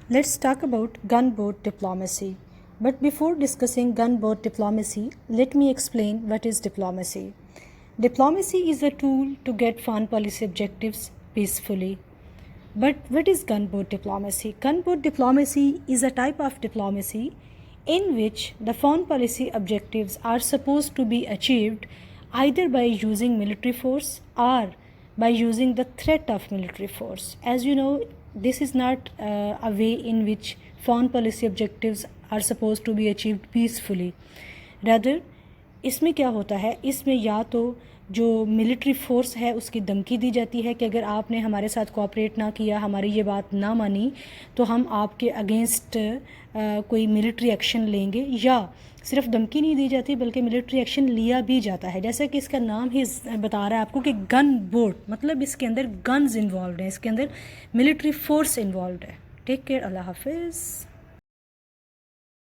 Let's talk about gunboat diplomacy. But before discussing gunboat diplomacy, let me explain what is diplomacy. Diplomacy is a tool to get foreign policy objectives peacefully. But what is gunboat diplomacy? Gunboat diplomacy is a type of diplomacy in which the foreign policy objectives are supposed to be achieved either by using military force or by using the threat of military force. As you know, this is not a way in which foreign policy objectives are supposed to be achieved peacefully. Rather, इसमें क्या होता है, इसमें या तो जो military force है उसकी धमकी दी जाती है कि अगर आपने हमारे साथ कोऑपरेट ना किया, हमारी ये बात ना मानी, तो हम आपके अगेंस्ट कोई मिलिट्री एक्शन लेंगे, या सिर्फ धमकी नहीं दी जाती बल्कि मिलिट्री एक्शन लिया भी जाता है। जैसे कि इसका नाम ही बता रहा है आपको कि गन बोट, मतलब इसके अंदर गन्स इन्वॉल्व हैं, इसके अंदर मिलिट्री फोर्स इन्वॉल्व है। टेक केयर, अल्लाह हाफिज़।